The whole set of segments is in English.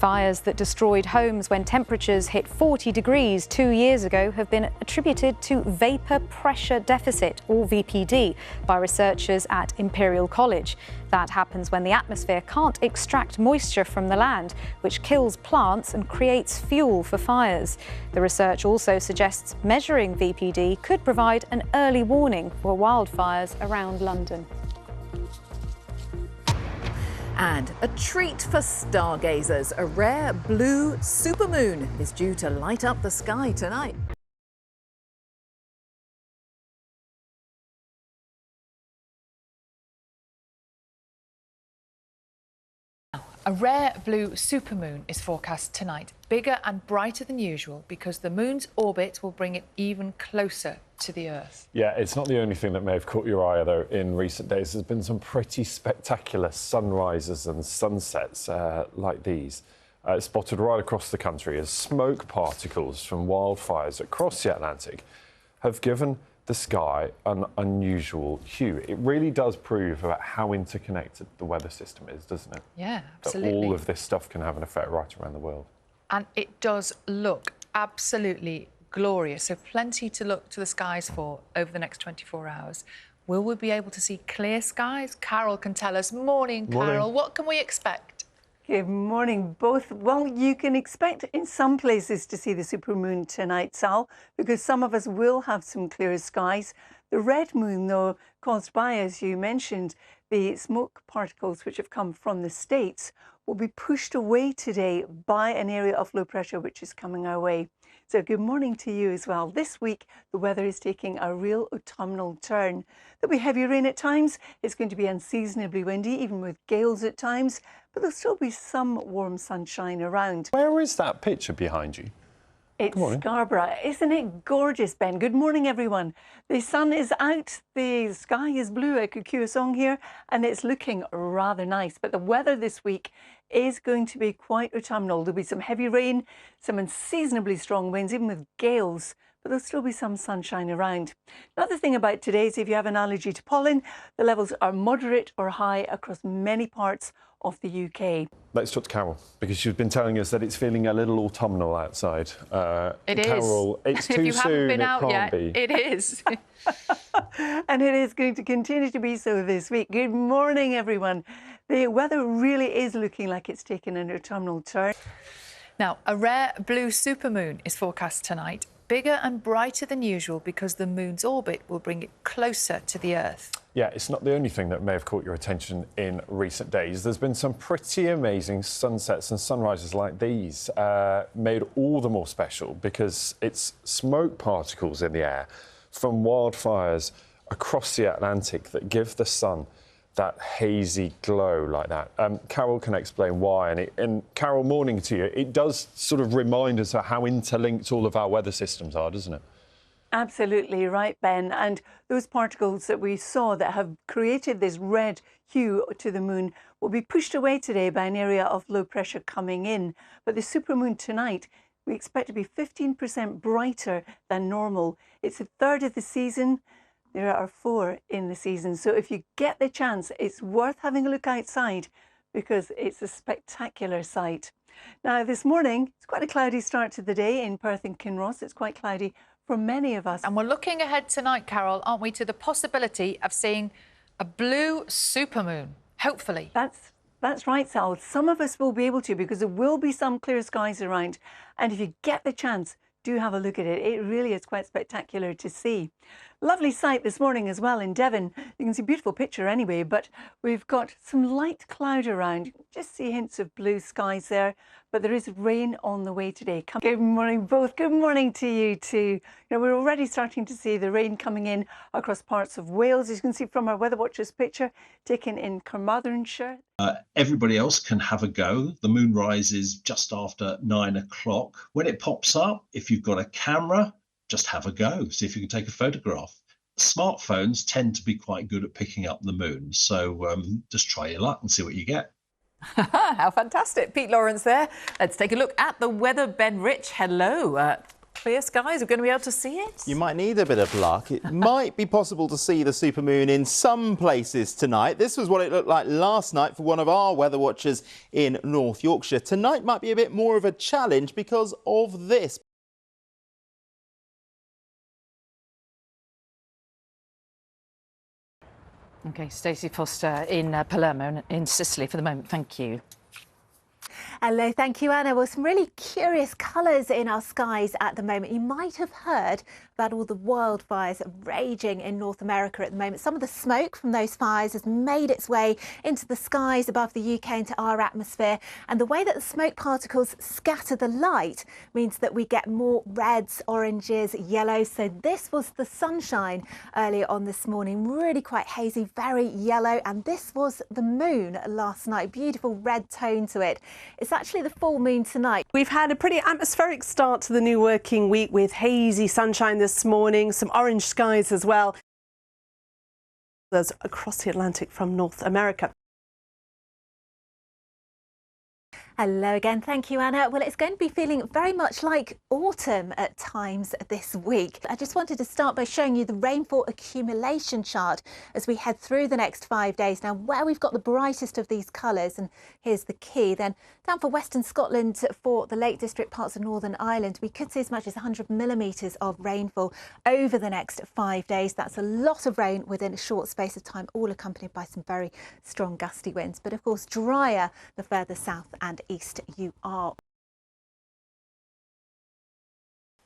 Fires that destroyed homes when temperatures hit 40 degrees 2 years ago have been attributed to vapour pressure deficit, or VPD, by researchers at Imperial College. That happens when the atmosphere can't extract moisture from the land, which kills plants and creates fuel for fires. The research also suggests measuring VPD could provide an early warning for wildfires around London. And a treat for stargazers. A rare blue supermoon is due to light up the sky tonight. A rare blue supermoon is forecast tonight, bigger and brighter than usual because the moon's orbit will bring it even closer to the Earth. Yeah, it's not the only thing that may have caught your eye, though, in recent days. There's been some pretty spectacular sunrises and sunsets like these spotted right across the country as smoke particles from wildfires across the Atlantic have given the sky an unusual hue. It really does prove about how interconnected the weather system is, doesn't it? Yeah, absolutely. That all of this stuff can have an effect right around the world. And it does look absolutely glorious. So plenty to look to the skies for over the next 24 hours. Will we be able to see clear skies? Carol can tell us. Morning, Carol. What can we expect? Good morning, both. Well, you can expect in some places to see the supermoon tonight, Sal, because some of us will have some clear skies. The red moon, though, caused by, as you mentioned, the smoke particles which have come from the States, will be pushed away today by an area of low pressure which is coming our way. So good morning to you as well. This week, the weather is taking a real autumnal turn. There'll be heavy rain at times. It's going to be unseasonably windy, even with gales at times, but there'll still be some warm sunshine around. Where is that picture behind you? It's Scarborough. Isn't it gorgeous, Ben? Good morning, everyone. The sun is out, the sky is blue. I could cue a song here, and it's looking rather nice. But the weather this week is going to be quite autumnal. There'll be some heavy rain, some unseasonably strong winds, even with gales, but there'll still be some sunshine around. Another thing about today is if you have an allergy to pollen, the levels are moderate or high across many parts of the UK. Let's talk to Carol, because she's been telling us that it's feeling a little autumnal outside. It is. Carol, it's too soon, it can't be. It is. And it is going to continue to be so this week. Good morning, everyone. The weather really is looking like it's taken an autumnal turn. Now, a rare blue supermoon is forecast tonight, bigger and brighter than usual because the moon's orbit will bring it closer to the Earth. Yeah, it's not the only thing that may have caught your attention in recent days. There's been some pretty amazing sunsets and sunrises like these, made all the more special because it's smoke particles in the air from wildfires across the Atlantic that give the sun that hazy glow like that. Carol can explain why, and Carol, morning to you. It does sort of remind us of how interlinked all of our weather systems are, doesn't it? Absolutely right, Ben. And those particles that we saw that have created this red hue to the moon will be pushed away today by an area of low pressure coming in. But the supermoon tonight, we expect to be 15% brighter than normal. It's a third of the season. There are 4 in the season. So if you get the chance, it's worth having a look outside because it's a spectacular sight. Now, this morning, it's quite a cloudy start to the day in Perth and Kinross. It's quite cloudy for many of us. And we're looking ahead tonight, Carol, aren't we, to the possibility of seeing a blue supermoon, hopefully. That's right, Sal. Some of us will be able to because there will be some clear skies around. And if you get the chance, do have a look at it. It really is quite spectacular to see. Lovely sight this morning as well in Devon. You can see a beautiful picture anyway, but we've got some light cloud around. Just see hints of blue skies there, but there is rain on the way today. Good morning, both. Good morning to you too. We're already starting to see the rain coming in across parts of Wales. As you can see from our Weather Watchers picture taken in Carmarthenshire. Everybody else can have a go. The moon rises just after 9 o'clock. When it pops up, if you've got a camera, just have a go. See if you can take a photograph. Smartphones tend to be quite good at picking up the moon. So just try your luck and see what you get. How fantastic. Pete Lawrence there. Let's take a look at the weather. Ben Rich, hello. clear skies? We're going to be able to see it? You might need a bit of luck. It might be possible to see the supermoon in some places tonight. This was what it looked like last night for one of our weather watchers in North Yorkshire. Tonight might be a bit more of a challenge because of this. OK, Stacey Foster in Palermo in Sicily for the moment. Thank you. Hello, thank you, Anna. Well, some really curious colours in our skies at the moment. You might have heard about all the wildfires raging in North America at the moment. Some of the smoke from those fires has made its way into the skies above the UK, into our atmosphere. And the way that the smoke particles scatter the light means that we get more reds, oranges, yellows. So this was the sunshine earlier on this morning, really quite hazy, very yellow. And this was the moon last night, beautiful red tone to it. It's actually the full moon tonight. We've had a pretty atmospheric start to the new working week with hazy sunshine this morning, some orange skies as well. There's across the Atlantic from North America. Hello again. Thank you, Anna. Well, it's going to be feeling very much like autumn at times this week. I just wanted to start by showing you the rainfall accumulation chart as we head through the next 5 days. Now, where we've got the brightest of these colours, and here's the key, then down for Western Scotland, for the Lake District, parts of Northern Ireland, we could see as much as 100 millimetres of rainfall over the next 5 days. That's a lot of rain within a short space of time, all accompanied by some very strong gusty winds. But of course, drier the further south and east you are.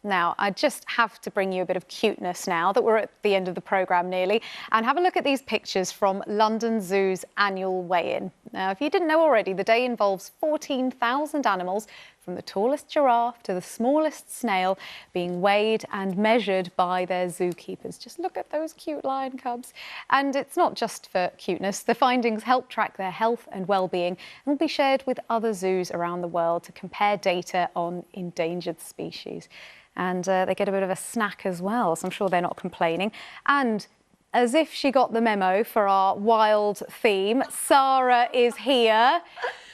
Now, I just have to bring you a bit of cuteness now that we're at the end of the programme nearly, and have a look at these pictures from London Zoo's annual weigh-in. Now, if you didn't know already, the day involves 14,000 animals, from the tallest giraffe to the smallest snail, being weighed and measured by their zookeepers. Just look at those cute lion cubs. And it's not just for cuteness. The findings help track their health and well-being and will be shared with other zoos around the world to compare data on endangered species. And they get a bit of a snack as well, so I'm sure they're not complaining. And as if she got the memo for our wild theme, Sarah is here.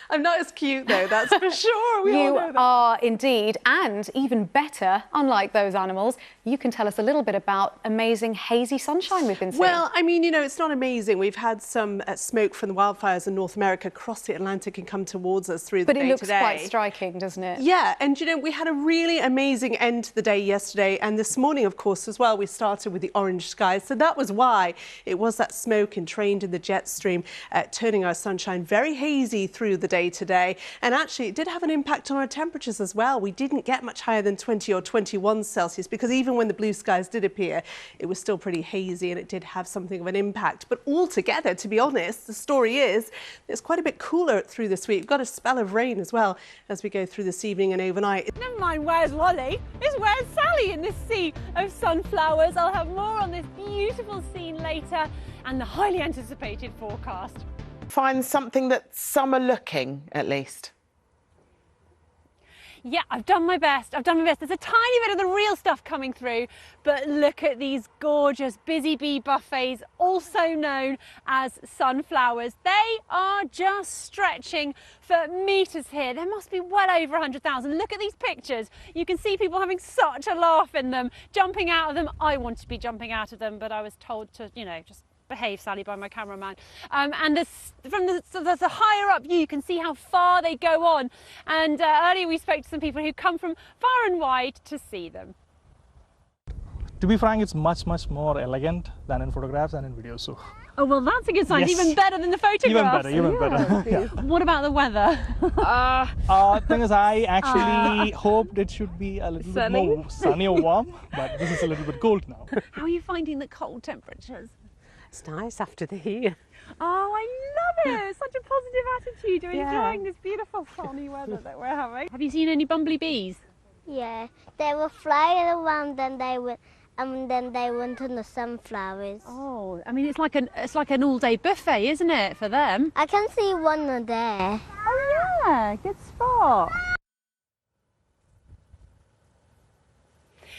I'm not as cute though, that's for sure. We all know that. You are indeed, and even better, unlike those animals, you can tell us a little bit about amazing hazy sunshine we've been seeing. Well, I mean, you know, it's not amazing. We've had some smoke from the wildfires in North America across the Atlantic and come towards us through the day today. But it looks quite striking, doesn't it? Yeah, and you know, we had a really amazing end to the day yesterday, and this morning, of course, as well, we started with the orange skies. So that was why it was that smoke entrained in the jet stream, turning our sunshine very hazy through the day today. And actually, it did have an impact on our temperatures as well. We didn't get much higher than 20 or 21 Celsius because even when the blue skies did appear, it was still pretty hazy and it did have something of an impact. But altogether, to be honest, the story is it's quite a bit cooler through this week. We've got a spell of rain as well as we go through this evening and overnight. Never mind where's Wally, it's where's Sally in this sea of sunflowers. I'll have more on this beautiful scene later and the highly anticipated forecast. Find something that's summer looking, at least. Yeah, I've done my best. There's a tiny bit of the real stuff coming through, but look at these gorgeous busy bee buffets, also known as sunflowers. They are just stretching for metres here. There must be well over 100,000. Look at these pictures. You can see people having such a laugh in them, jumping out of them. I wanted to be jumping out of them, but I was told to, you know, just behave, Sally, by my cameraman. And from the higher up view, you can see how far they go on. And earlier we spoke to some people who come from far and wide to see them. To be frank, it's much more elegant than in photographs and in videos. So. Oh, well, that's a good sign. Yes. Even better than the photographs. Even better. Yeah. What about the weather? Thing is, I actually hoped it should be a little bit more sunny or warm, but this is a little bit cold now. How are you finding the cold temperatures? It's nice after the heat. Oh, I love it. Such a positive attitude. You're enjoying this beautiful sunny weather that we're having. Have you seen any bumblebees? Yeah, they were flying around and then they went on the sunflowers. Oh, I mean, it's like an all-day buffet, isn't it, for them? I can see one there. Oh yeah, good spot.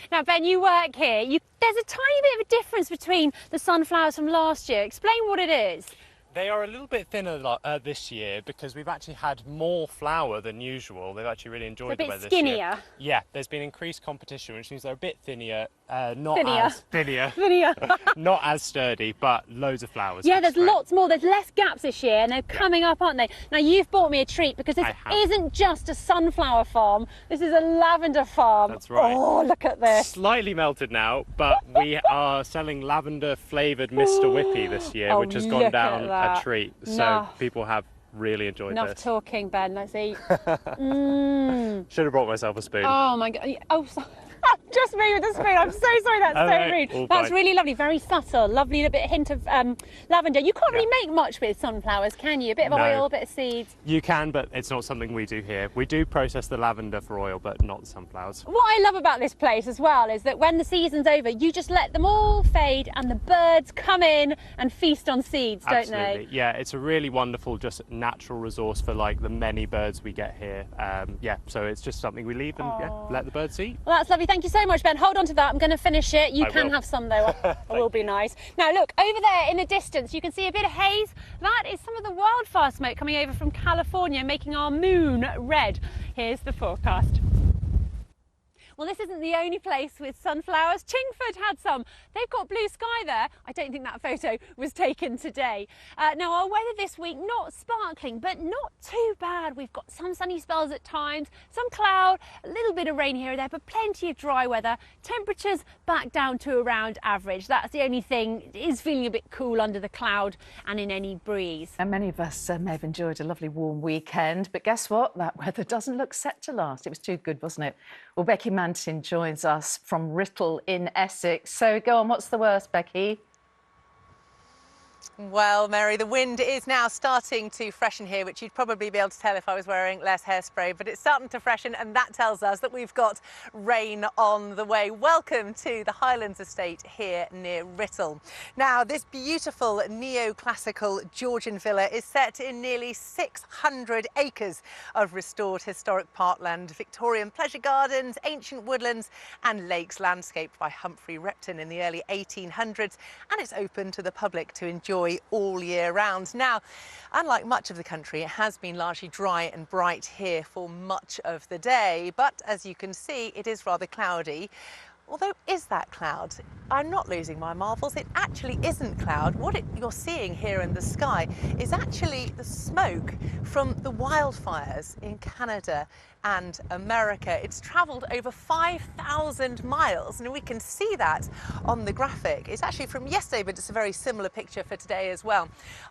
Now, Ben, you work here. There's a tiny bit of a difference between the sunflowers from last year. Explain what it is. They are a little bit thinner this year because we've actually had more flower than usual. They've actually really enjoyed the weather this year. A bit skinnier. Yeah, there's been increased competition, which means they're a bit thinner, not Thinnier. as thinner, not as sturdy, but loads of flowers. Yeah, there's lots more. There's less gaps this year, and they're coming up, aren't they? Now, you've bought me a treat because this isn't just a sunflower farm. This is a lavender farm. That's right. Oh, look at this. Slightly melted now, but we are selling lavender-flavoured Mr. Whippy this year, which has gone down a treat. So people have really enjoyed Enough this. talking, Ben. Let's eat. Should have brought myself a spoon. Oh my God. Oh, sorry. Just me with the spoon. I'm so sorry. That's so rude. That's really lovely. Very subtle. Lovely little bit hint of lavender. You can't really make much with sunflowers, can you? A bit of oil, a bit of seeds. You can, but it's not something we do here. We do process the lavender for oil, but not the sunflowers. What I love about this place as well is that when the season's over, you just let them all fade and the birds come in and feast on seeds, don't they? Yeah, it's a really wonderful, just natural resource for like the many birds we get here. Yeah, so it's just something we leave and let the birds eat. Well, that's lovely. Thank you so much, Ben. Hold on to that. I'm going to finish it. You can have some, though. It will be nice. Now, look, over there in the distance, you can see a bit of haze. That is some of the wildfire smoke coming over from California, making our moon red. Here's the forecast. Well, this isn't the only place with sunflowers. Chingford had some. They've got blue sky there. I don't think that photo was taken today. Now, our weather this week, not sparkling, but not too bad. We've got some sunny spells at times, some cloud, a little bit of rain here and there, but plenty of dry weather. Temperatures back down to around average. That's the only thing. It is feeling a bit cool under the cloud and in any breeze. And many of us may have enjoyed a lovely warm weekend, but guess what? That weather doesn't look set to last. It was too good, wasn't it? Well, Becky Mantin joins us from Writtle in Essex. So go on, what's the worst, Becky? Well, Mary, the wind is now starting to freshen here, which you'd probably be able to tell if I was wearing less hairspray, but it's starting to freshen, and that tells us that we've got rain on the way. Welcome to the Highlands Estate here near Writtle. Now, this beautiful neoclassical Georgian villa is set in nearly 600 acres of restored historic parkland, Victorian pleasure gardens, ancient woodlands and lakes landscaped by Humphrey Repton in the early 1800s, and it's open to the public to enjoy all year round. Now, unlike much of the country, it has been largely dry and bright here for much of the day, but as you can see, it is rather cloudy. Although, is that cloud? I'm not losing my marbles. It actually isn't cloud. What you're seeing here in the sky is actually the smoke from the wildfires in Canada and America. It's travelled over 5,000 miles, and we can see that on the graphic. It's actually from yesterday, but it's a very similar picture for today as well.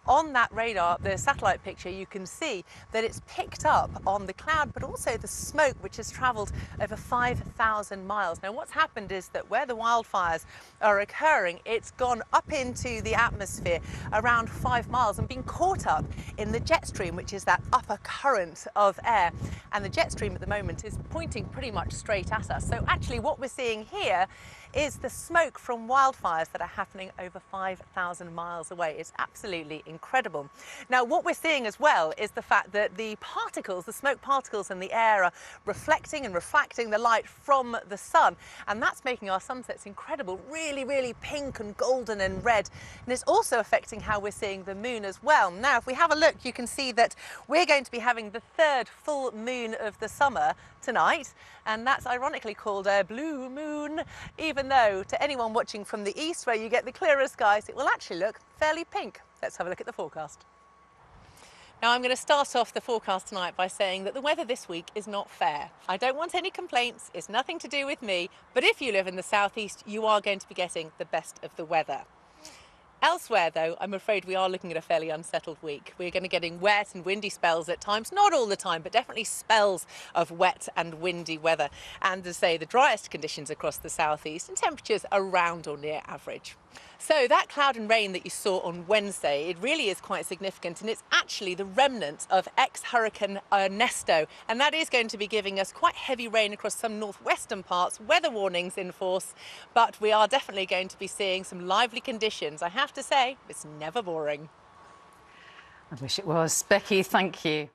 On that radar, the satellite picture, you can see that it's picked up on the cloud, but also the smoke, which has travelled over 5,000 miles. Now, what's happened is that where the wildfires are occurring, it's gone up into the atmosphere around 5 miles and been caught up in the jet stream, which is that upper current of air. And the jet stream at the moment is pointing pretty much straight at us. So actually what we're seeing here is the smoke from wildfires that are happening over 5,000 miles away. It's absolutely incredible. Now, what we're seeing as well is the fact that the particles, the smoke particles in the air are reflecting and refracting the light from the sun, and that's making our sunsets incredible, really, really pink and golden and red. And it's also affecting how we're seeing the moon as well. Now, if we have a look, you can see that we're going to be having the third full moon of the summer tonight, and that's ironically called a blue moon, even though to anyone watching from the east, where you get the clearer skies, it will actually look fairly pink. Let's have a look at the forecast. Now, I'm going to start off the forecast tonight by saying that the weather this week is not fair. I don't want any complaints, it's nothing to do with me, but if you live in the southeast, you are going to be getting the best of the weather. Elsewhere, though, I'm afraid we are looking at a fairly unsettled week. We're going to be getting wet and windy spells at times, not all the time, but definitely spells of wet and windy weather. And as I say, the driest conditions across the southeast and temperatures around or near average. So that cloud and rain that you saw on Wednesday, it really is quite significant, and it's actually the remnant of ex-hurricane Ernesto, and that is going to be giving us quite heavy rain across some northwestern parts, weather warnings in force, but we are definitely going to be seeing some lively conditions. I have to say, it's never boring. I wish it was. Becky, thank you.